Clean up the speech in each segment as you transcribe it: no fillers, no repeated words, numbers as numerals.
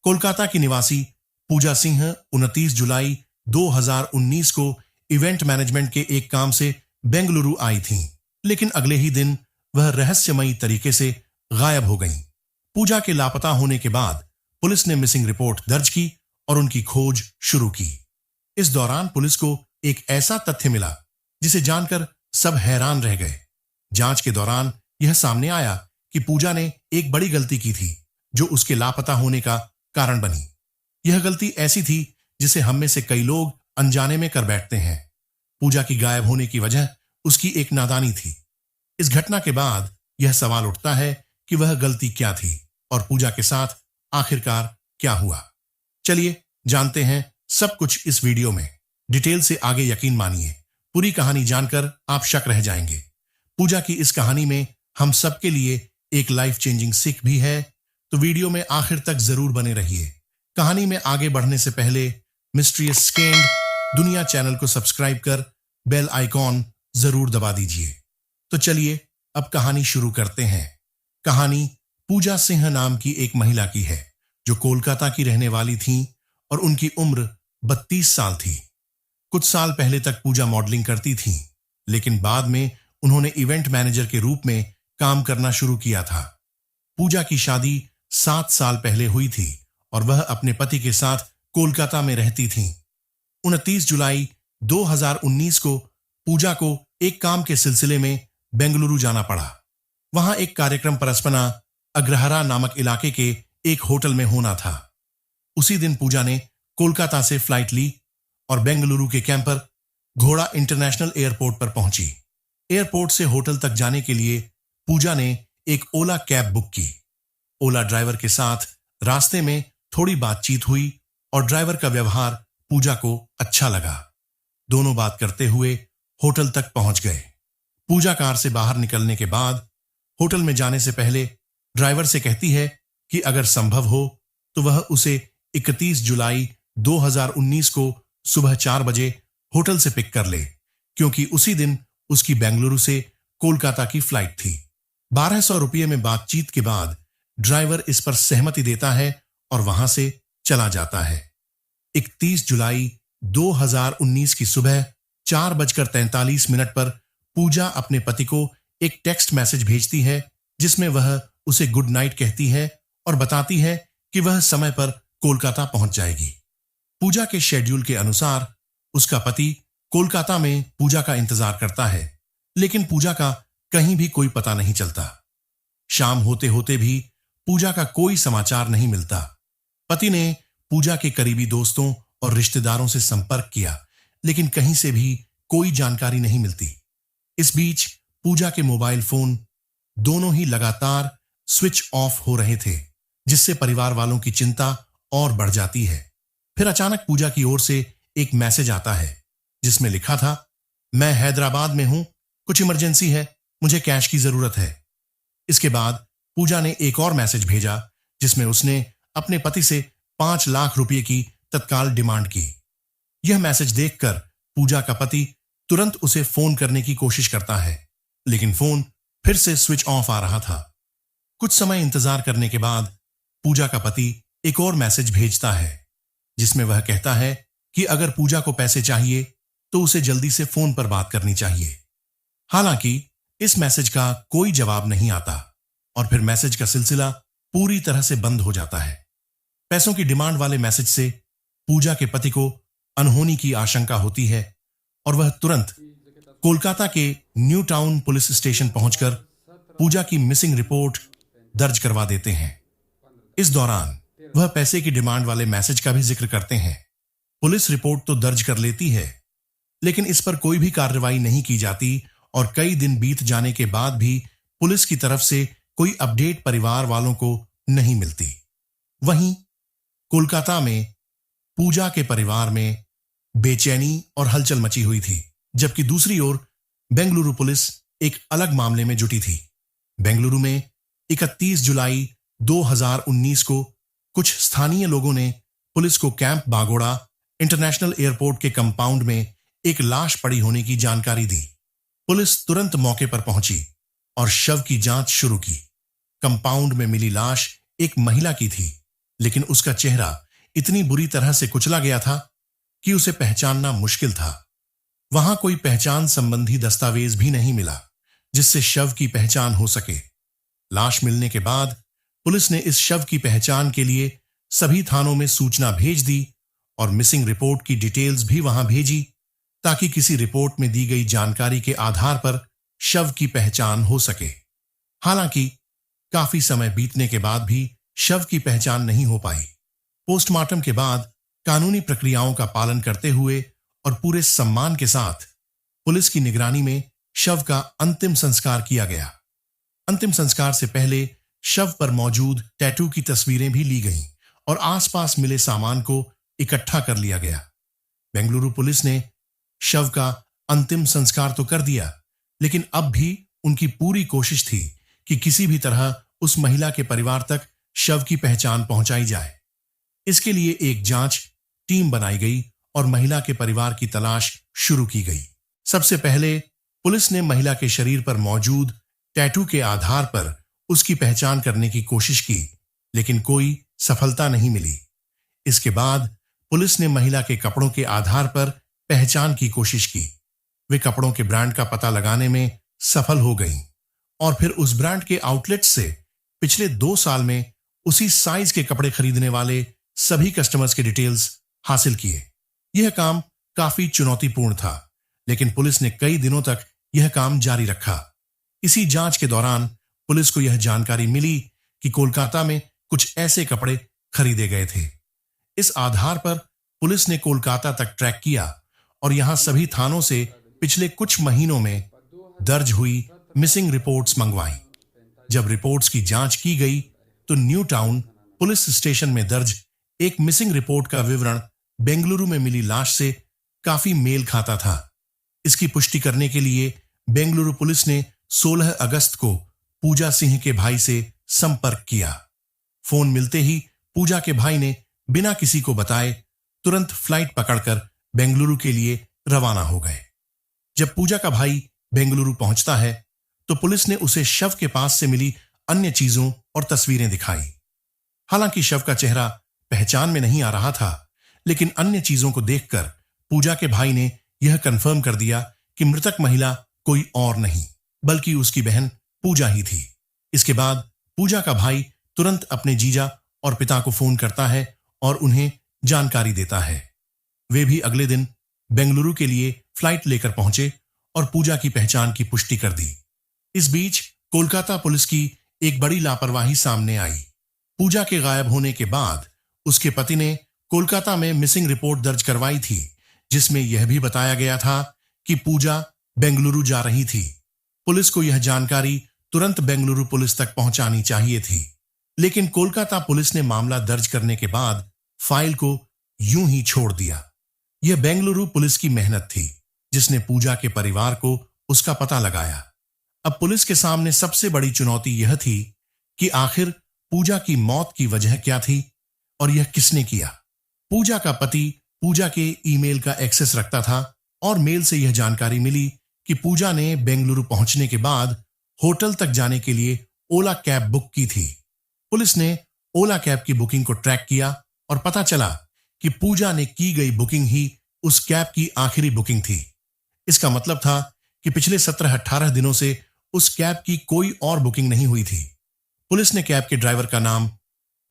कोलकाता की निवासी पूजा सिंह 29 जुलाई 2019 को इवेंट मैनेजमेंट के एक काम से बेंगलुरु आई थीं, लेकिन अगले ही दिन वह रहस्यमयी तरीके से गायब हो गईं। पूजा के लापता होने के बाद पुलिस ने मिसिंग रिपोर्ट दर्ज की और उनकी खोज शुरू की। इस दौरान पुलिस को एक ऐसा तथ्य मिला जिसे जानकर सब हैरान रह गए। जांच के दौरान यह सामने आया कि पूजा ने एक बड़ी गलती की थी जो उसके लापता होने का कारण बनी। यह गलती ऐसी थी जिसे हम में से कई लोग अनजाने में कर बैठते हैं। पूजा की गायब होने की वजह उसकी एक नादानी थी। इस घटना के बाद यह सवाल उठता है कि वह गलती क्या थी और पूजा के साथ आखिरकार क्या हुआ। चलिए जानते हैं सब कुछ इस वीडियो में। डिटेल से आगे यकीन मानिए, पूरी कहानी जानकर आप शक रह जाएंगे। पूजा की इस कहानी में हम सबके लिए एक लाइफ चेंजिंग सीख भी है, तो वीडियो में आखिर तक जरूर बने रहिए। कहानी में आगे बढ़ने से पहले मिस्ट्रियस स्कैंड दुनिया चैनल को सब्सक्राइब कर बेल आइकॉन जरूर दबा दीजिए। तो चलिए अब कहानी शुरू करते हैं। कहानी पूजा सिंह नाम की एक महिला की है जो कोलकाता की रहने वाली थी और उनकी उम्र 32 साल थी। कुछ साल पहले तक पूजा मॉडलिंग करती थी, लेकिन बाद में उन्होंने इवेंट मैनेजर के रूप में काम करना शुरू किया था। पूजा की शादी 7 साल पहले हुई थी और वह अपने पति के साथ कोलकाता में रहती थीं। 29 जुलाई 2019 को पूजा को एक काम के सिलसिले में बेंगलुरु जाना पड़ा। वहां एक कार्यक्रम परस्पना अग्रहरा नामक इलाके के एक होटल में होना था। उसी दिन पूजा ने कोलकाता से फ्लाइट ली और बेंगलुरु के कैंपर घोड़ा इंटरनेशनल एयरपोर्ट पर पहुंची। एयरपोर्ट से होटल तक जाने के लिए पूजा ने एक ओला कैब बुक की। ओला ड्राइवर के साथ रास्ते में थोड़ी बातचीत हुई और ड्राइवर का व्यवहार पूजा को अच्छा लगा। दोनों बात करते हुए होटल तक पहुंच गए। पूजा कार से बाहर निकलने के बाद होटल में जाने से पहले ड्राइवर से कहती है कि अगर संभव हो तो वह उसे 31 जुलाई 2019 को सुबह 4 बजे होटल से पिक कर ले, क्योंकि उसी दिन उसकी बेंगलुरु से कोलकाता की फ्लाइट थी। 1200 रुपये में बातचीत के बाद ड्राइवर इस पर सहमति देता है और वहां से चला जाता है। 31 जुलाई 2019 की सुबह 4:43 पर पूजा अपने पति को एक टेक्स्ट मैसेज भेजती है जिसमें वह उसे गुड नाइट कहती है और बताती है कि वह समय पर कोलकाता पहुंच जाएगी। पूजा के शेड्यूल के अनुसार उसका पति कोलकाता में पूजा का इंतजार करता है, लेकिन पूजा का कहीं भी कोई पता नहीं चलता। शाम होते होते भी पूजा का कोई समाचार नहीं मिलता। पति ने पूजा के करीबी दोस्तों और रिश्तेदारों से संपर्क किया, लेकिन कहीं से भी कोई जानकारी नहीं मिलती। इस बीच पूजा के मोबाइल फोन दोनों ही लगातार स्विच ऑफ हो रहे थे, जिससे परिवार वालों की चिंता और बढ़ जाती है। फिर अचानक पूजा की ओर से एक मैसेज आता है जिसमें लिखा था, मैं हैदराबाद में हूं, कुछ इमरजेंसी है, मुझे कैश की जरूरत है। इसके बाद पूजा ने एक और मैसेज भेजा जिसमें उसने अपने पति से 5 लाख रुपए की तत्काल डिमांड की। यह मैसेज देखकर पूजा का पति तुरंत उसे फोन करने की कोशिश करता है, लेकिन फोन फिर से स्विच ऑफ आ रहा था। कुछ समय इंतजार करने के बाद पूजा का पति एक और मैसेज भेजता है जिसमें वह कहता है कि अगर पूजा को पैसे चाहिए तो उसे जल्दी से फोन पर बात करनी चाहिए। हालांकि इस मैसेज का कोई जवाब नहीं आता और फिर मैसेज का सिलसिला पूरी तरह से बंद हो जाता है। पैसों की डिमांड वाले मैसेज से पूजा के पति को अनहोनी की आशंका होती है और वह तुरंत कोलकाता के न्यू टाउन पुलिस स्टेशन पहुंचकर पूजा की मिसिंग रिपोर्ट दर्ज करवा देते हैं। इस दौरान वह पैसे की डिमांड वाले मैसेज का भी जिक्र करते हैं। पुलिस रिपोर्ट तो दर्ज कर लेती है, लेकिन इस पर कोई भी कार्रवाई नहीं की जाती और कई दिन बीत जाने के बाद भी पुलिस की तरफ से कोई अपडेट परिवार वालों को नहीं मिलती। वहीं कोलकाता में पूजा के परिवार में बेचैनी और हलचल मची हुई थी, जबकि दूसरी ओर बेंगलुरु पुलिस एक अलग मामले में जुटी थी। बेंगलुरु में 31 जुलाई 2019 को कुछ स्थानीय लोगों ने पुलिस को कैंप बागोड़ा इंटरनेशनल एयरपोर्ट के कंपाउंड में एक लाश पड़ी होने की जानकारी दी। पुलिस तुरंत मौके पर पहुंची और शव की जांच शुरू की। कंपाउंड में मिली लाश एक महिला की थी लेकिन उसका चेहरा इतनी बुरी तरह से कुचला गया था कि उसे पहचानना मुश्किल था। वहां कोई पहचान संबंधी दस्तावेज भी नहीं मिला जिससे शव की पहचान हो सके। लाश मिलने के बाद पुलिस ने इस शव की पहचान के लिए सभी थानों में सूचना भेज दी और मिसिंग रिपोर्ट की डिटेल्स भी वहां भेजी ताकि किसी रिपोर्ट में दी गई जानकारी के आधार पर शव की पहचान हो सके। हालांकि काफी समय बीतने के बाद भी शव की पहचान नहीं हो पाई। पोस्टमार्टम के बाद कानूनी प्रक्रियाओं का पालन करते हुए और पूरे सम्मान के साथ पुलिस की निगरानी में शव का अंतिम संस्कार किया गया। अंतिम संस्कार से पहले शव पर मौजूद टैटू की तस्वीरें भी ली गईं और आसपास मिले सामान को इकट्ठा कर लिया गया। बेंगलुरु पुलिस ने शव का अंतिम संस्कार तो कर दिया, लेकिन अब भी उनकी पूरी कोशिश थी कि किसी भी तरह उस महिला के परिवार तक शव की पहचान पहुंचाई जाए। इसके लिए एक जांच टीम बनाई गई और महिला के परिवार की तलाश शुरू की गई। सबसे पहले पुलिस ने महिला के शरीर पर मौजूद टैटू के आधार पर उसकी पहचान करने की कोशिश की, लेकिन कोई सफलता नहीं मिली। इसके बाद पुलिस ने महिला के कपड़ों के आधार पर पहचान की कोशिश की। वे कपड़ों के ब्रांड का पता लगाने में सफल हो गईं और फिर उस ब्रांड के आउटलेट्स से पिछले 2 साल में उसी साइज के कपड़े खरीदने वाले सभी कस्टमर्स के डिटेल्स हासिल किए। यह काम काफी चुनौतीपूर्ण था, लेकिन पुलिस ने कई दिनों तक यह काम जारी रखा। इसी जांच के दौरान पुलिस को यह जानकारी मिली कि कोलकाता में कुछ ऐसे कपड़े खरीदे गए थे। इस आधार पर पुलिस ने कोलकाता तक ट्रैक किया और यहां सभी थानों से पिछले कुछ महीनों में दर्ज हुई मिसिंग रिपोर्ट्स मंगवाई। जब रिपोर्ट्स की जांच की गई तो न्यू टाउन पुलिस स्टेशन में दर्ज एक मिसिंग रिपोर्ट का विवरण बेंगलुरु में मिली लाश से काफी मेल खाता था। इसकी पुष्टि करने के लिए बेंगलुरु पुलिस ने 16 अगस्त को पूजा सिंह के भाई से संपर्क किया। फोन मिलते ही पूजा के भाई ने बिना किसी को बताए तुरंत फ्लाइट पकड़कर बेंगलुरु के लिए रवाना हो गए। जब पूजा का भाई बेंगलुरु पहुंचता है तो पुलिस ने उसे शव के पास से मिली अन्य चीजों और तस्वीरें दिखाई। हालांकि शव का चेहरा पहचान में नहीं आ रहा था, लेकिन अन्य चीजों को देखकर पूजा के भाई ने यह कंफर्म कर दिया कि मृतक महिला कोई और नहीं बल्कि उसकी बहन पूजा ही थी। इसके बाद पूजा का भाई तुरंत अपने जीजा और पिता को फोन करता है और उन्हें जानकारी देता है। वे भी अगले दिन बेंगलुरु के लिए फ्लाइट लेकर पहुंचे और पूजा की पहचान की पुष्टि कर दी। इस बीच कोलकाता पुलिस की एक बड़ी लापरवाही सामने आई। पूजा के गायब होने के बाद उसके पति ने कोलकाता में मिसिंग रिपोर्ट दर्ज करवाई थी, जिसमें यह भी बताया गया था कि पूजा बेंगलुरु जा रही थी। पुलिस को यह जानकारी तुरंत बेंगलुरु पुलिस तक पहुंचानी चाहिए थी, लेकिन कोलकाता पुलिस ने मामला दर्ज करने के बाद फाइल को यूं ही छोड़ दिया। यह बेंगलुरु पुलिस की मेहनत थी जिसने पूजा के परिवार को उसका पता लगाया। अब पुलिस के सामने सबसे बड़ी चुनौती यह थी कि आखिर पूजा की मौत की वजह क्या थी और यह किसने किया। पूजा का पति पूजा के ईमेल का एक्सेस रखता था और मेल से यह जानकारी मिली कि पूजा ने बेंगलुरु पहुंचने के बाद होटल तक जाने के लिए ओला कैब बुक की थी। पुलिस ने ओला कैब की बुकिंग को ट्रैक किया और पता चला कि पूजा ने की गई बुकिंग ही उस कैब की आखिरी बुकिंग थी। इसका मतलब था कि पिछले 17-18 दिनों से उस कैब की कोई और बुकिंग नहीं हुई थी। पुलिस ने कैब के ड्राइवर का नाम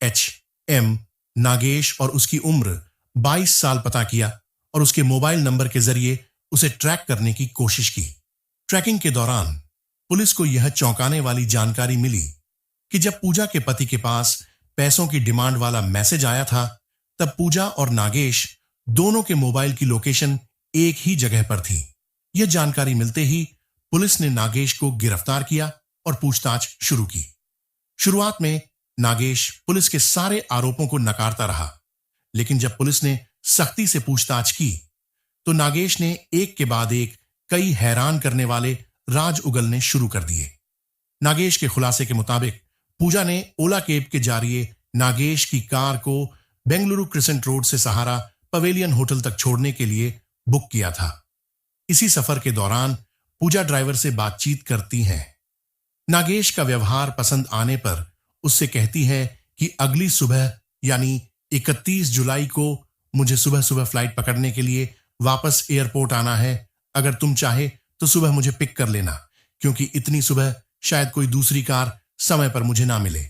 HM नागेश और उसकी उम्र 22 साल पता किया और उसके मोबाइल नंबर के जरिए उसे ट्रैक करने की कोशिश की। ट्रैकिंग के दौरान पुलिस को यह चौंकाने वाली जानकारी मिली कि जब पूजा के पति के पास पैसों की डिमांड वाला मैसेज आया था, तब पूजा और नागेश दोनों के मोबाइल की लोकेशन एक ही जगह पर थी। यह जानकारी मिलते ही पुलिस ने नागेश को गिरफ्तार किया और पूछताछ शुरू की। शुरुआत में नागेश पुलिस के सारे आरोपों को नकारता रहा, लेकिन जब पुलिस ने सख्ती से पूछताछ की तो नागेश ने एक के बाद एक कई हैरान करने वाले राज उगलने शुरू कर दिए। नागेश के खुलासे के मुताबिक पूजा ने ओला कैब के जरिए नागेश की कार को बेंगलुरु क्रिसेंट रोड से सहारा पवेलियन होटल तक छोड़ने के लिए बुक किया था। इसी सफर के दौरान पूजा ड्राइवर से बातचीत करती है। नागेश का व्यवहार पसंद आने पर उससे कहती है कि अगली सुबह यानी 31 जुलाई को मुझे सुबह सुबह फ्लाइट पकड़ने के लिए वापस एयरपोर्ट आना है। अगर तुम चाहे तो सुबह मुझे पिक कर लेना, क्योंकि इतनी सुबह शायद कोई दूसरी कार समय पर मुझे ना मिले।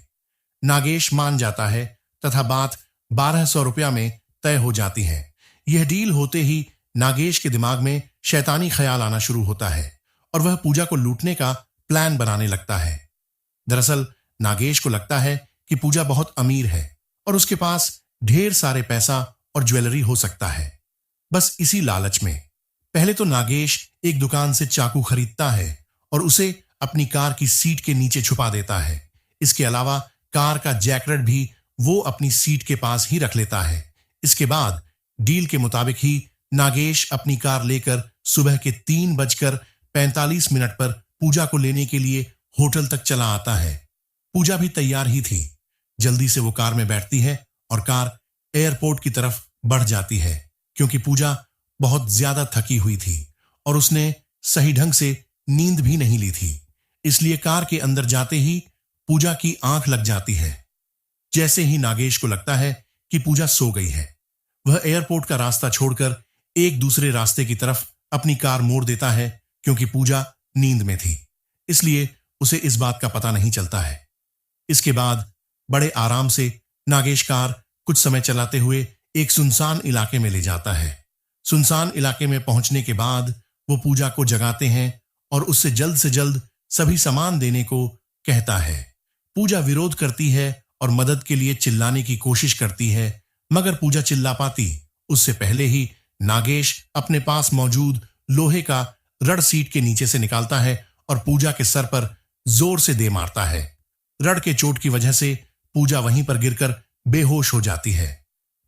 नागेश मान जाता है तथा बात 1200 रुपया में तय हो जाती है। यह डील होते ही नागेश के दिमाग में शैतानी ख्याल आना शुरू होता है और वह पूजा को लूटने का प्लान बनाने लगता है। दरअसल नागेश को लगता है कि पूजा बहुत अमीर है और उसके पास ढेर सारे पैसा और ज्वेलरी हो सकता है। बस इसी लालच में पहले तो नागेश एक दुकान से चाकू खरीदता है और उसे अपनी कार की सीट के नीचे छुपा देता है। इसके अलावा कार का जैकरेट भी वो अपनी सीट के पास ही रख लेता है। इसके बाद डील के मुताबिक ही नागेश अपनी कार लेकर सुबह के 3:45 पर पूजा को लेने के लिए होटल तक चला आता है। पूजा भी तैयार ही थी। जल्दी से वो कार में बैठती है और कार एयरपोर्ट की तरफ बढ़ जाती है, क्योंकि पूजा बहुत ज्यादा थकी हुई थी और उसने सही ढंग से नींद भी नहीं ली थी। इसलिए कार के अंदर जाते ही पूजा की आंख लग जाती है। जैसे ही नागेश को लगता है कि पूजा सो गई है, वह एयरपोर्ट का रास्ता छोड़कर एक दूसरे रास्ते की तरफ अपनी कार मोड़ देता है, क्योंकि पूजा नींद में थी, इसलिए उसे इस बात का पता नहीं चलता है। इसके बाद बड़े आराम से नागेश कार कुछ समय चलाते हुए एक सुनसान इलाके में ले जाता है। सुनसान इलाके में पहुंचने के बाद वो पूजा को जगाते हैं और उससे जल्द से जल्द सभी सामान देने को कहता है। पूजा विरोध करती है और मदद के लिए चिल्लाने की कोशिश करती है, मगर पूजा चिल्ला पाती उससे पहले ही नागेश अपने पास मौजूद लोहे का रड सीट के नीचे से निकालता है और पूजा के सर पर जोर से दे मारता है। रड के चोट की वजह से पूजा वहीं पर गिरकर बेहोश हो जाती है।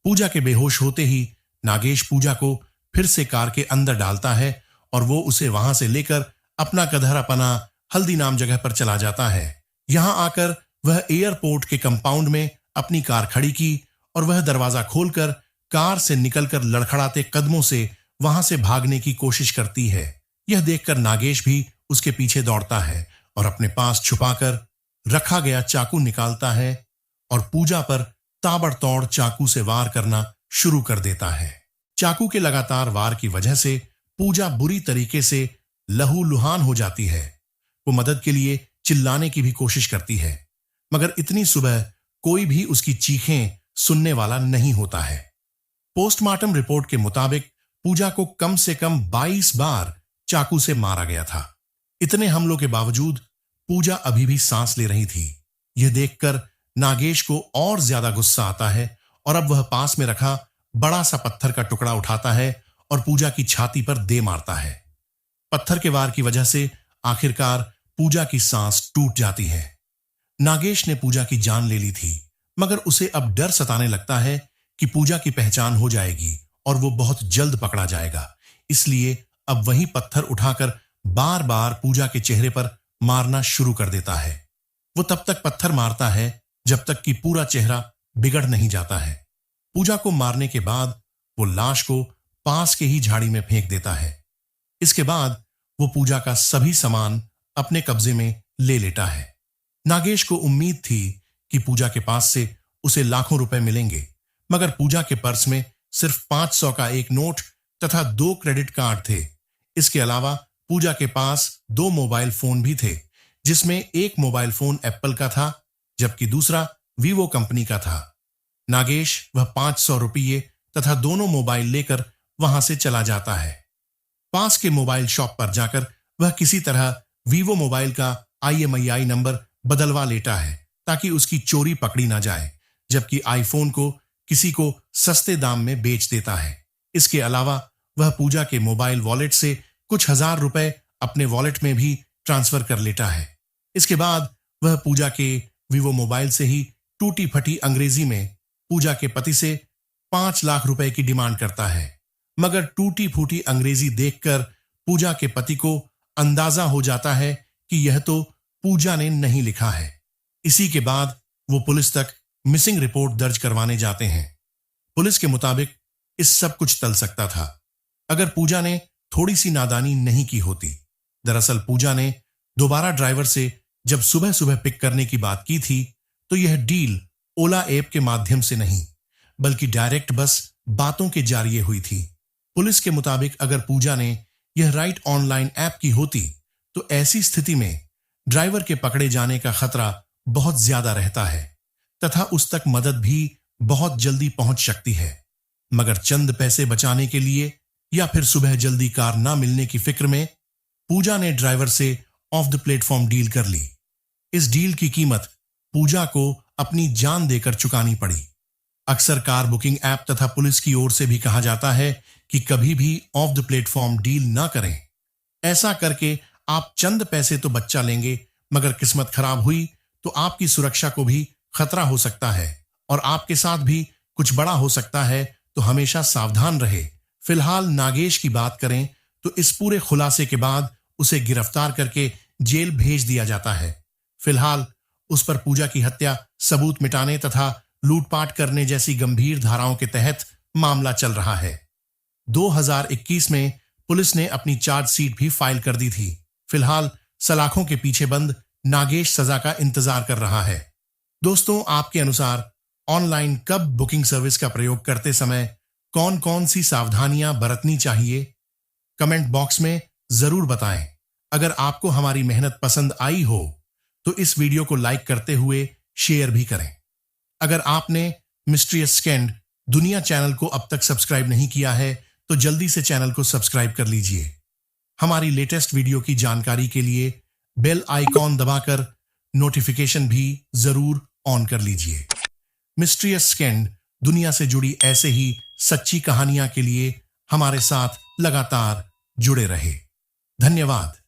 पूजा के बेहोश होते ही नागेश पूजा को फिर से कार के अंदर डालता है और वो उसे वहां से लेकर अपना कधरा पना हल्दी नाम जगह पर चला जाता है। यहां आकर वह एयरपोर्ट के कंपाउंड में अपनी कार खड़ी की और वह दरवाजा खोलकर कार से निकलकर लड़खड़ाते कदमों से वहां से भागने की कोशिश करती है। यह देखकर नागेश भी उसके पीछे दौड़ता है और अपने पास छुपाकर रखा गया चाकू निकालता है और पूजा पर ताबड़तोड़ चाकू से वार करना शुरू कर देता है। चाकू के लगातार वार की वजह से पूजा बुरी तरीके से लहूलुहान हो जाती है। वो मदद के लिए चिल्लाने की भी कोशिश करती है, मगर इतनी सुबह कोई भी उसकी चीखें सुनने वाला नहीं होता है। पोस्टमार्टम रिपोर्ट के मुताबिक पूजा को कम से कम 22 बार चाकू से मारा गया था। इतने हमलों के बावजूद पूजा अभी भी सांस ले रही थी। यह देखकर नागेश को और ज्यादा गुस्सा आता है और अब वह पास में रखा बड़ा सा पत्थर का टुकड़ा उठाता है और पूजा की छाती पर दे मारता है। पत्थर के वार की वजह से आखिरकार पूजा की सांस टूट जाती है। नागेश ने पूजा की जान ले ली थी, मगर उसे अब डर सताने लगता है कि पूजा की पहचान हो जाएगी और वो बहुत जल्द पकड़ा जाएगा। इसलिए अब वही पत्थर उठाकर बार बार पूजा के चेहरे पर मारना शुरू कर देता है। वो तब तक पत्थर मारता है जब तक कि पूरा चेहरा बिगड़ नहीं जाता है। पूजा को मारने के बाद वो लाश को पास के ही झाड़ी में फेंक देता है। इसके बाद वो पूजा का सभी सामान अपने कब्जे में ले लेता है। नागेश को उम्मीद थी कि पूजा के पास से उसे लाखों रुपए मिलेंगे, मगर पूजा के पर्स में सिर्फ 500 का एक नोट तथा 2 क्रेडिट कार्ड थे। इसके अलावा पूजा के पास 2 मोबाइल फोन भी थे, जिसमें एक मोबाइल फोन एप्पल का था जबकि दूसरा वीवो कंपनी का था। नागेश वह 500 रुपये तथा दोनों मोबाइल लेकर वहां से चला जाता है। पास के मोबाइल शॉप पर जाकर वह किसी तरह वीवो मोबाइल का IMEI नंबर बदलवा लेता है ताकि उसकी चोरी पकड़ी ना जाए, जबकि आईफोन को किसी को सस्ते दाम में बेच देता है। इसके अलावा वह पूजा के मोबाइल वॉलेट से कुछ हजार रुपए अपने वॉलेट में भी ट्रांसफर कर लेता है। इसके बाद वह पूजा के वीवो मोबाइल से ही टूटी फटी अंग्रेजी में पूजा के पति से 5 लाख रुपए की डिमांड करता है, मगर टूटी फूटी अंग्रेजी देखकर पूजा के पति को अंदाजा हो जाता है कि यह तो पूजा ने नहीं लिखा है। इसी के बाद वो पुलिस तक मिसिंग रिपोर्ट दर्ज करवाने जाते हैं। पुलिस के मुताबिक इस सब कुछ टल सकता था अगर पूजा ने थोड़ी सी नादानी नहीं की होती। दरअसल पूजा ने दोबारा ड्राइवर से जब सुबह सुबह पिक करने की बात की थी तो यह डील ओला ऐप के माध्यम से नहीं, बल्कि डायरेक्ट बस बातों के जरिए हुई थी। पुलिस के मुताबिक अगर पूजा ने यह राइड ऑनलाइन ऐप की होती तो ऐसी स्थिति में ड्राइवर के पकड़े जाने का खतरा बहुत ज्यादा रहता है तथा उस तक मदद भी बहुत जल्दी पहुंच सकती है। मगर चंद पैसे बचाने के लिए या फिर सुबह जल्दी कार ना मिलने की फिक्र में पूजा ने ड्राइवर से ऑफ द प्लेटफॉर्म डील कर ली। इस डील की कीमत पूजा को अपनी जान देकर चुकानी पड़ी। अक्सर कार बुकिंग ऐप तथा पुलिस की ओर से भी कहा जाता है कि कभी भी ऑफ द प्लेटफॉर्म डील ना करें। ऐसा करके आप चंद पैसे तो बचा लेंगे, मगर किस्मत खराब हुई तो आपकी सुरक्षा को भी खतरा हो सकता है और आपके साथ भी कुछ बड़ा हो सकता है। तो हमेशा सावधान रहे। फिलहाल नागेश की बात करें तो इस पूरे खुलासे के बाद उसे गिरफ्तार करके जेल भेज दिया जाता है। फिलहाल उस पर पूजा की हत्या, सबूत मिटाने तथा लूटपाट करने जैसी गंभीर धाराओं के तहत मामला चल रहा है। 2021 में पुलिस ने अपनी चार्जशीट भी फाइल कर दी थी। फिलहाल सलाखों के पीछे बंद नागेश सजा का इंतजार कर रहा है। दोस्तों, आपके अनुसार ऑनलाइन कब बुकिंग सर्विस का प्रयोग करते समय कौन कौन सी सावधानियां बरतनी चाहिए? कमेंट बॉक्स में जरूर बताएं। अगर आपको हमारी मेहनत पसंद आई हो तो इस वीडियो को लाइक करते हुए शेयर भी करें। अगर आपने मिस्ट्रियस स्कैंड दुनिया चैनल को अब तक सब्सक्राइब नहीं किया है तो जल्दी से चैनल को सब्सक्राइब कर लीजिए। हमारी लेटेस्ट वीडियो की जानकारी के लिए बेल आइकॉन दबाकर नोटिफिकेशन भी जरूर ऑन कर लीजिए। मिस्ट्रियस स्कैंड दुनिया से जुड़ी ऐसे ही सच्ची कहानियां के लिए हमारे साथ लगातार जुड़े रहे। धन्यवाद।